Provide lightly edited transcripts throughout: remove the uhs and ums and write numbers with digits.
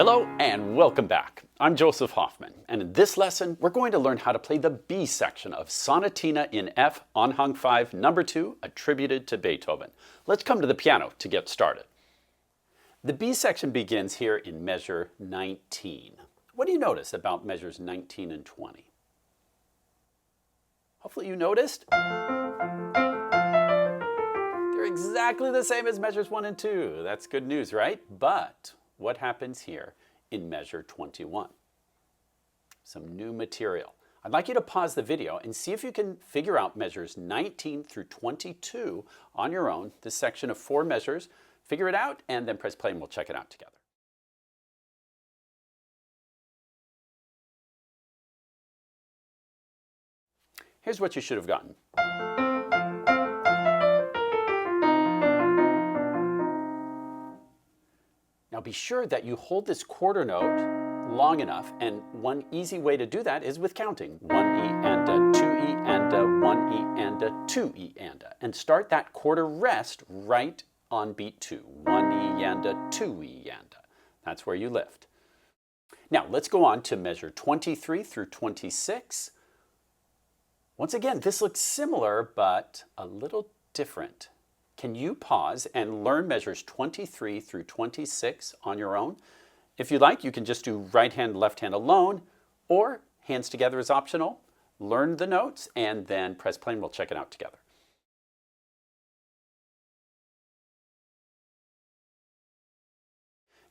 Hello and welcome back. I'm Joseph Hoffman, and in this lesson we're going to learn how to play the B section of Sonatina in F Anhang 5 number 2 attributed to Beethoven. Let's come to the piano to get started. The B section begins here in measure 19. What do you notice about measures 19 and 20? Hopefully you noticed. They're exactly the same as measures 1 and 2. That's good news, right? But what happens here in measure 21? Some new material. I'd like you to pause the video and see if you can figure out measures 19 through 22 on your own. This section of 4 measures. Figure it out and then press play and we'll check it out together. Here's what you should have gotten. Now be sure that you hold this quarter note long enough, and one easy way to do that is with counting. 1E and a 2E and a 1E and a 2E and start that quarter rest right on beat 2. 1E and a 2E and a. That's where you lift. Now let's go on to measure 23 through 26. Once again, this looks similar but a little different. Can you pause and learn measures 23 through 26 on your own? If you like, you can just do right hand, left hand alone, or hands together is optional. Learn the notes and then press play and we'll check it out together.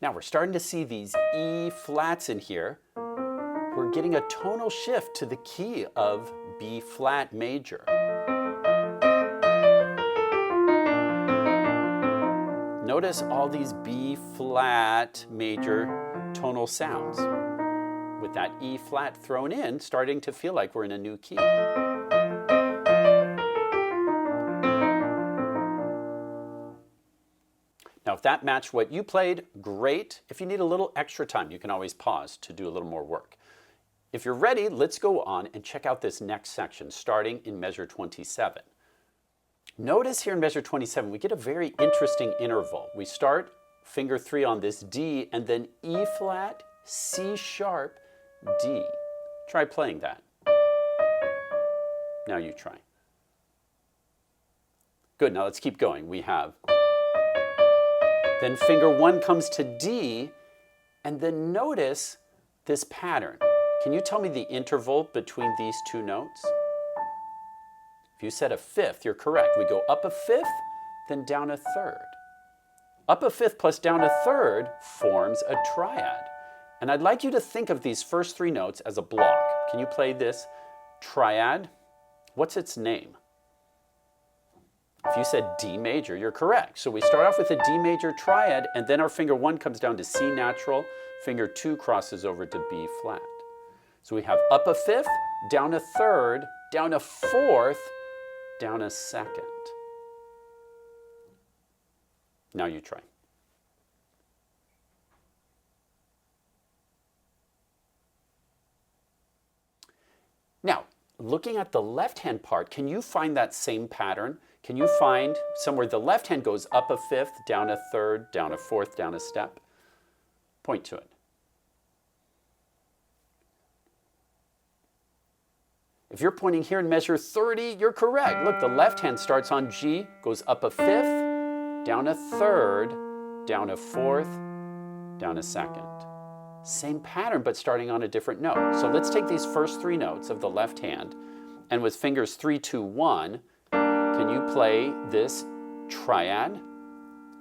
Now we're starting to see these E flats in here. We're getting a tonal shift to the key of B flat major. Notice all these B flat major tonal sounds. With that E flat thrown in, starting to feel like we're in a new key. Now if that matched what you played, great. If you need a little extra time, you can always pause to do a little more work. If you're ready, let's go on and check out this next section, starting in measure 27. Notice here in measure 27, we get a very interesting interval. We start finger 3 on this D, and then E flat, C sharp, D. Try playing that. Now you try. Good, now let's keep going. We have, then finger 1 comes to D, and then notice this pattern. Can you tell me the interval between these two notes? If you said a fifth, you're correct. We go up a fifth, then down a third. Up a fifth plus down a third forms a triad. And I'd like you to think of these first 3 notes as a block. Can you play this triad? What's its name? If you said D major, you're correct. So we start off with a D major triad, and then our finger 1 comes down to C natural, finger 2 crosses over to B flat. So we have up a fifth, down a third, down a fourth, down a second. Now you try. Now, looking at the left-hand part, can you find that same pattern? Can you find somewhere the left hand goes up a fifth, down a third, down a fourth, down a step? Point to it. If you're pointing here in measure 30, you're correct. Look, the left hand starts on G, goes up a fifth, down a third, down a fourth, down a second. Same pattern, but starting on a different note. So let's take these first 3 notes of the left hand, and with fingers 3, 2, 1, can you play this triad?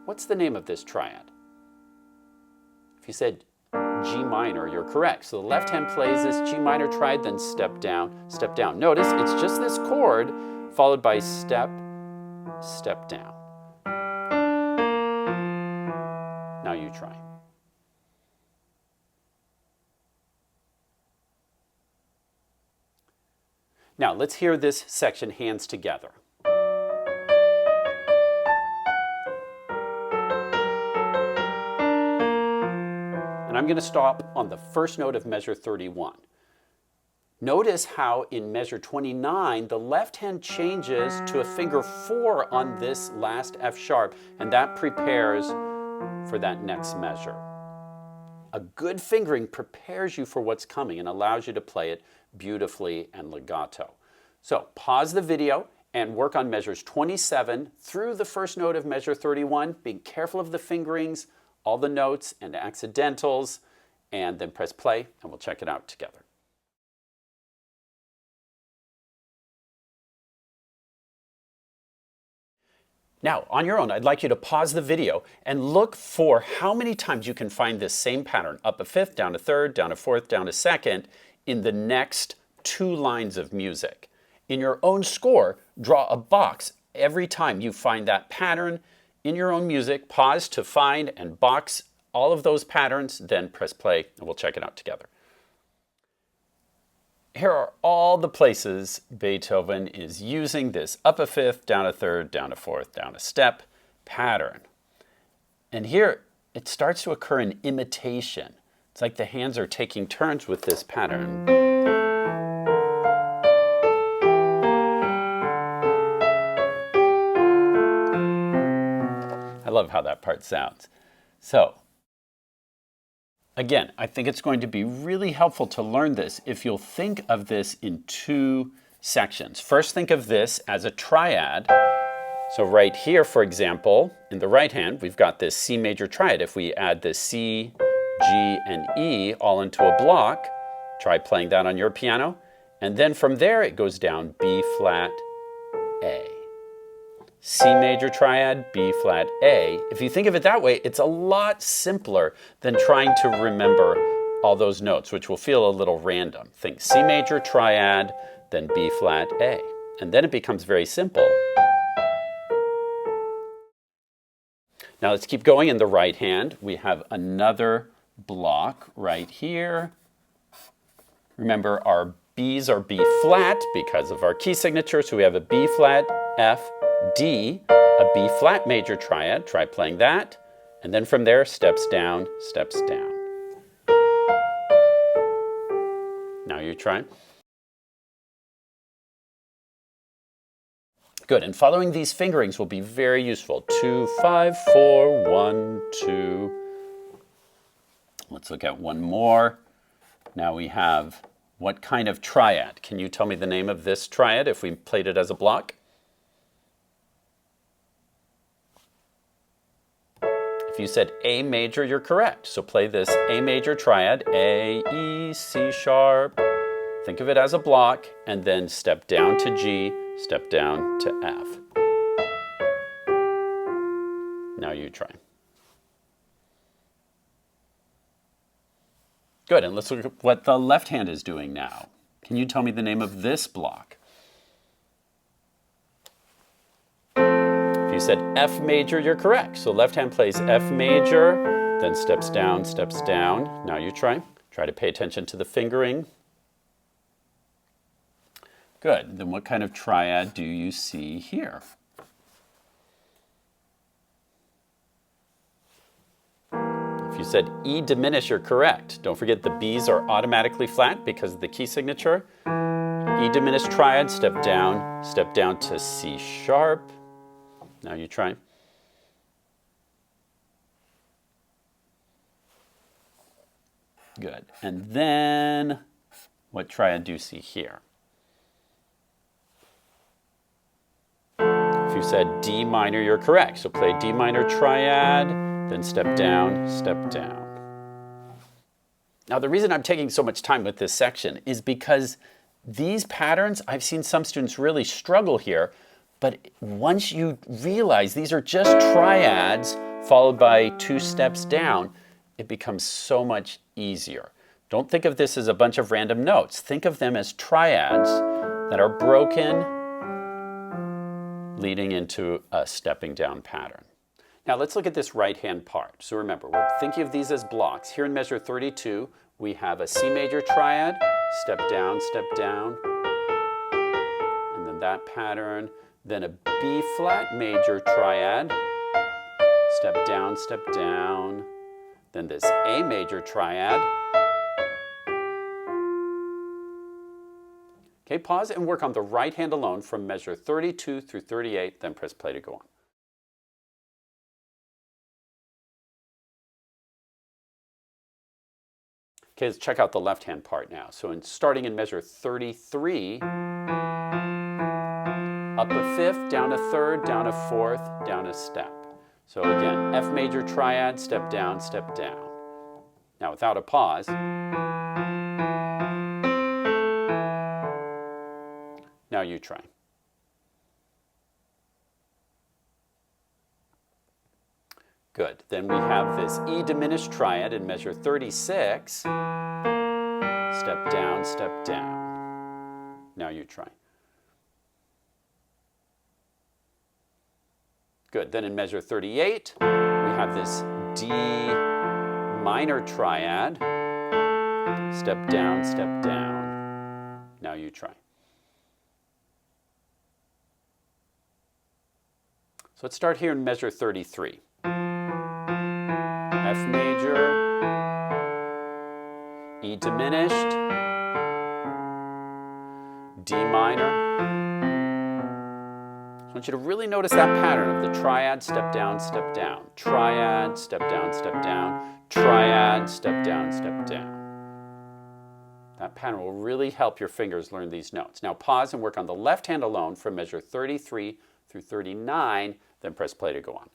What's the name of this triad? If you said G minor, you're correct. So the left hand plays this G minor triad, then step down, step down. Notice it's just this chord followed by step, step down. Now you try. Now let's hear this section hands together. I'm going to stop on the first note of measure 31. Notice how in measure 29, the left hand changes to a finger 4 on this last F sharp, and that prepares for that next measure. A good fingering prepares you for what's coming and allows you to play it beautifully and legato. So pause the video and work on measures 27 through the first note of measure 31, being careful of the fingerings, all the notes and accidentals, and then press play and we'll check it out together. Now, on your own, I'd like you to pause the video and look for how many times you can find this same pattern, up a fifth, down a third, down a fourth, down a second, in the next 2 lines of music. In your own score, draw a box every time you find that pattern in your own music. Pause to find and box all of those patterns, then press play and we'll check it out together. Here are all the places Beethoven is using this up a fifth, down a third, down a fourth, down a step pattern. And here it starts to occur in imitation. It's like the hands are taking turns with this pattern. I love how that part sounds. So, again, I think it's going to be really helpful to learn this if you'll think of this in 2 sections. First, think of this as a triad. So right here, for example, in the right hand, we've got this C major triad. If we add the C, G, and E all into a block, try playing that on your piano. And then from there, it goes down B flat, A. C major triad, B flat, A. If you think of it that way, it's a lot simpler than trying to remember all those notes, which will feel a little random. Think C major triad, then B flat, A. And then it becomes very simple. Now let's keep going in the right hand. We have another block right here. Remember, our B's are B flat because of our key signature, so we have a B flat, F, D, a B flat major triad, try playing that, and then from there, steps down, steps down. Now you try. Good, and following these fingerings will be very useful. 2, 5, 4, 1, 2. Let's look at one more. Now we have what kind of triad? Can you tell me the name of this triad if we played it as a block? If you said A major, you're correct. So play this A major triad, A, E, C sharp. Think of it as a block, and then step down to G, step down to F. Now you try. Good, and let's look at what the left hand is doing now. Can you tell me the name of this block? If you said F major, you're correct. So left hand plays F major, then steps down, steps down. Now you try. Try to pay attention to the fingering. Good, then what kind of triad do you see here? If you said E diminished, you're correct. Don't forget the B's are automatically flat because of the key signature. E diminished triad, step down to C sharp. Now you try. Good. And then what triad do you see here? If you said D minor, you're correct. So play D minor triad, then step down, step down. Now the reason I'm taking so much time with this section is because these patterns, I've seen some students really struggle here, but once you realize these are just triads followed by 2 steps down, it becomes so much easier. Don't think of this as a bunch of random notes. Think of them as triads that are broken, leading into a stepping down pattern. Now let's look at this right hand part. So remember, we're thinking of these as blocks. Here in measure 32, we have a C major triad, step down, and then that pattern. Then a B flat major triad, step down, then this A major triad. Okay, pause and work on the right hand alone from measure 32 through 38, then press play to go on. Okay, let's check out the left-hand part now. So starting in measure 33, up a fifth, down a third, down a fourth, down a step. So again, F major triad, step down, step down. Now without a pause. Now you try. Good. Then we have this E diminished triad in measure 36. Step down, step down. Now you try. Good. Then in measure 38, we have this D minor triad. Step down, step down. Now you try. So let's start here in measure 33. F major, E diminished, D minor. I want you to really notice that pattern of the triad, step down, triad, step down, triad, step down, step down. That pattern will really help your fingers learn these notes. Now pause and work on the left hand alone from measure 33 through 39, then press play to go on.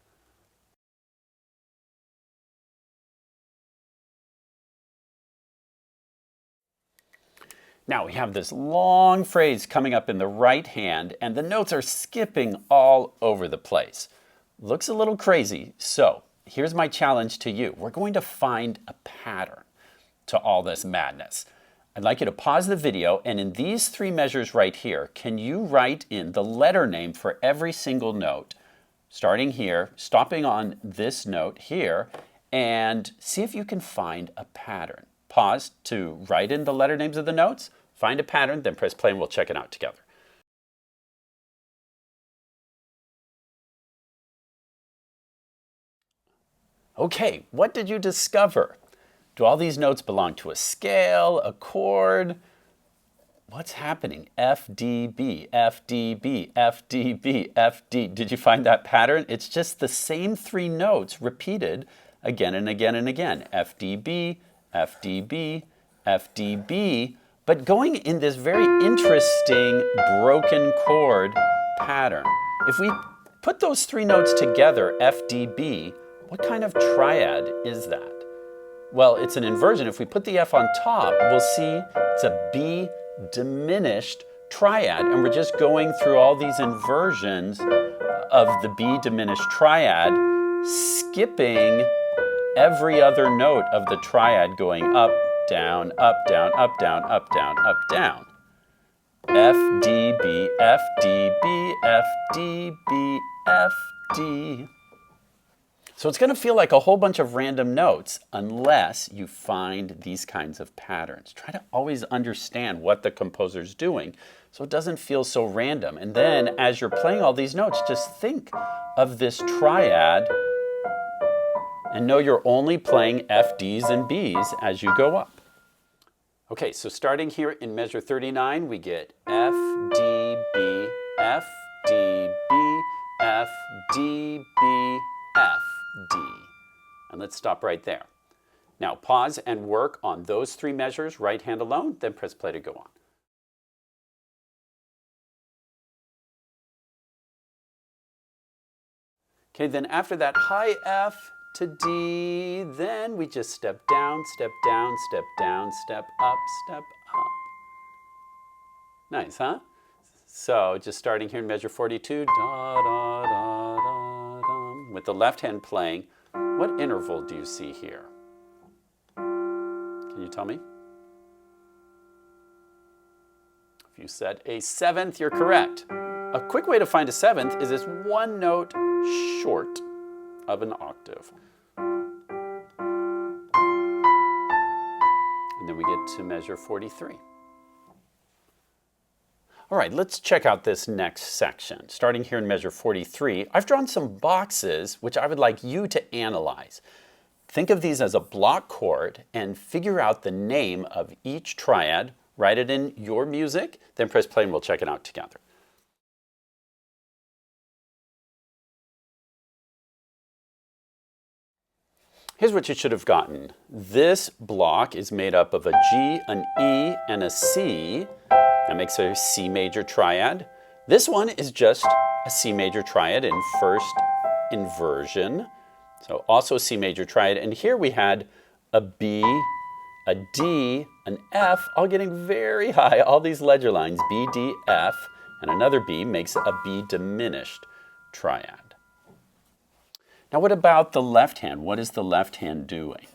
Now we have this long phrase coming up in the right hand, and the notes are skipping all over the place. Looks a little crazy, so here's my challenge to you. We're going to find a pattern to all this madness. I'd like you to pause the video, and in these three measures right here, can you write in the letter name for every single note, starting here, stopping on this note here, and see if you can find a pattern. Pause to write in the letter names of the notes, find a pattern, then press play and we'll check it out together. Okay, what did you discover? Do all these notes belong to a scale, a chord? What's happening? F, D, B, F, D, B, F, D, B, F, D. Did you find that pattern? It's just the same three notes repeated again and again and again. F, D, B, F, D, B, F, D, B, but going in this very interesting broken chord pattern. If we put those three notes together, F, D, B, what kind of triad is that? Well, it's an inversion. If we put the F on top, we'll see it's a B diminished triad, and we're just going through all these inversions of the B diminished triad, skipping every other note of the triad, going up, down, up, down, up, down, up, down, up, down. F, D, B, F, D, B, F, D, B, F, D. So it's going to feel like a whole bunch of random notes unless you find these kinds of patterns. Try to always understand what the composer's doing so it doesn't feel so random. And then as you're playing all these notes, just think of this triad and know you're only playing F, Ds, and Bs as you go up. Okay, so starting here in measure 39, we get F, D, B, F, D, B, F, D, B, F, D. And let's stop right there. Now pause and work on those three measures, right hand alone, then press play to go on. Okay, then after that high F to D, then we just step down, step down, step down, step up, step up. Nice, huh? So just starting here in measure 42, da, da, da, da, da, with the left hand playing, what interval do you see here? Can you tell me? If you said a seventh, you're correct. A quick way to find a seventh is this one note short of an octave. And then we get to measure 43. All right, let's check out this next section. Starting here in measure 43, I've drawn some boxes which I would like you to analyze. Think of these as a block chord and figure out the name of each triad. Write it in your music, then press play and we'll check it out together. Here's what you should have gotten. This block is made up of a G, an E, and a C. That makes a C major triad. This one is just a C major triad in first inversion. So also C major triad. And here we had a B, a D, an F, all getting very high. All these ledger lines, B, D, F, and another B makes a B diminished triad. Now what about the left hand? What is the left hand doing?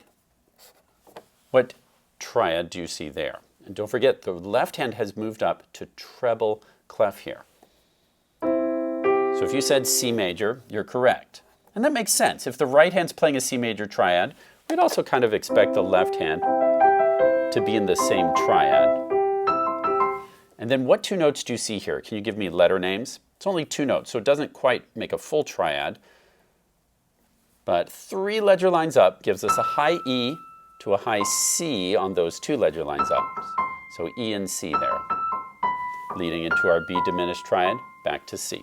What triad do you see there? And don't forget, the left hand has moved up to treble clef here. So if you said C major, you're correct. And that makes sense. If the right hand's playing a C major triad, we'd also kind of expect the left hand to be in the same triad. And then what two notes do you see here? Can you give me letter names? It's only two notes, so it doesn't quite make a full triad. But 3 ledger lines up gives us a high E to a high C on those 2 ledger lines up. So E and C there, leading into our B diminished triad, back to C.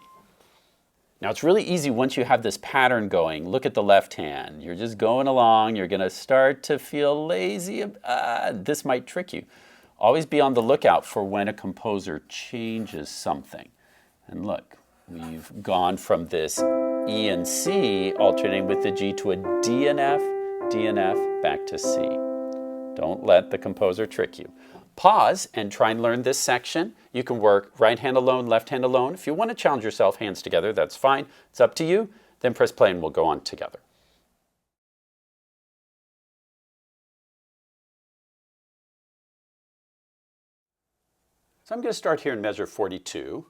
Now it's really easy once you have this pattern going. Look at the left hand. You're just going along. You're going to start to feel lazy. This might trick you. Always be on the lookout for when a composer changes something. And look, we've gone from this E and C alternating with the G to a D and F, back to C. Don't let the composer trick you. Pause and try and learn this section. You can work right hand alone, left hand alone. If you want to challenge yourself, hands together, that's fine. It's up to you. Then press play and we'll go on together. So I'm going to start here in measure 42.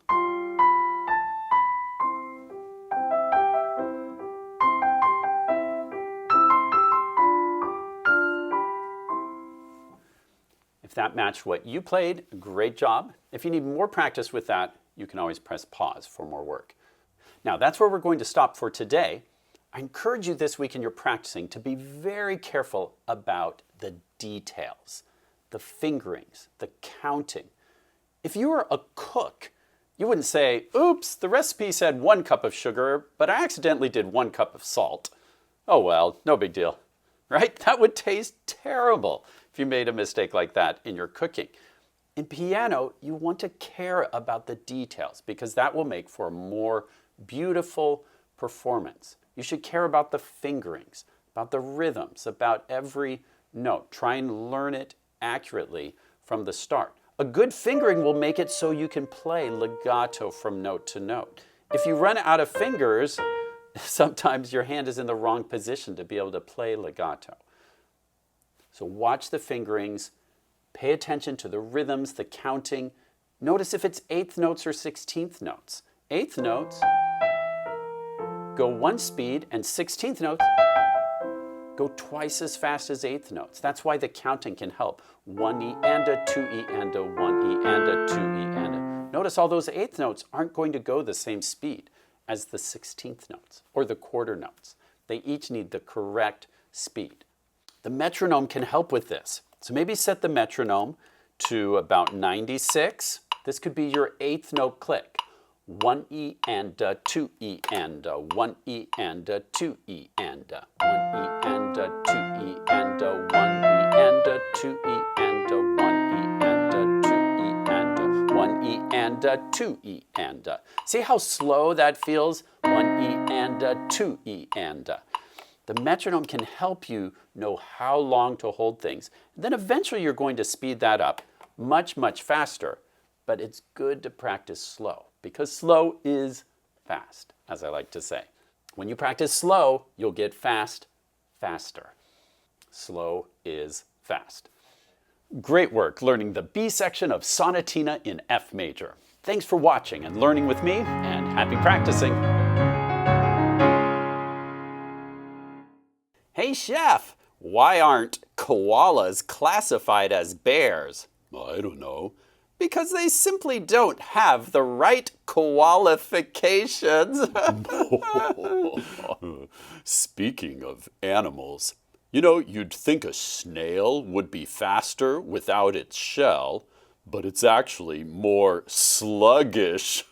If that matched what you played, great job. If you need more practice with that, you can always press pause for more work. Now that's where we're going to stop for today. I encourage you this week in your practicing to be very careful about the details, the fingerings, the counting. If you were a cook, you wouldn't say, oops, the recipe said 1 cup of sugar, but I accidentally did 1 cup of salt. Oh well, no big deal, right? That would taste terrible if you made a mistake like that in your cooking. In piano, you want to care about the details because that will make for a more beautiful performance. You should care about the fingerings, about the rhythms, about every note. Try and learn it accurately from the start. A good fingering will make it so you can play legato from note to note. If you run out of fingers, sometimes your hand is in the wrong position to be able to play legato. So watch the fingerings, pay attention to the rhythms, the counting. Notice if it's 8th notes or 16th notes. 8th notes go 1 speed and 16th notes go twice as fast as 8th notes. That's why the counting can help. 1 E and a 2 E and a 1 E and a 2 E and a. Notice all those 8th notes aren't going to go the same speed as the 16th notes or the quarter notes. They each need the correct speed. The metronome can help with this. So maybe set the metronome to about 96. This could be your 8th note click. 1 E and a 2 E and a 1 E and a 2 E and a 1 E and a 2 E and a 1 E and a 2 E and a 1 E and a 2 E and a 1 E and a 2 E and a. See how slow that feels? 1 E and a 2 E and a. The metronome can help you know how long to hold things. Then eventually you're going to speed that up much, much faster. But it's good to practice slow because slow is fast, as I like to say. When you practice slow, you'll get fast faster. Slow is fast. Great work learning the B section of Sonatina in F major. Thanks for watching and learning with me, and happy practicing. Hey chef, why aren't koalas classified as bears? I don't know. Because they simply don't have the right qualifications. Speaking of animals, you know, you'd think a snail would be faster without its shell, but it's actually more sluggish.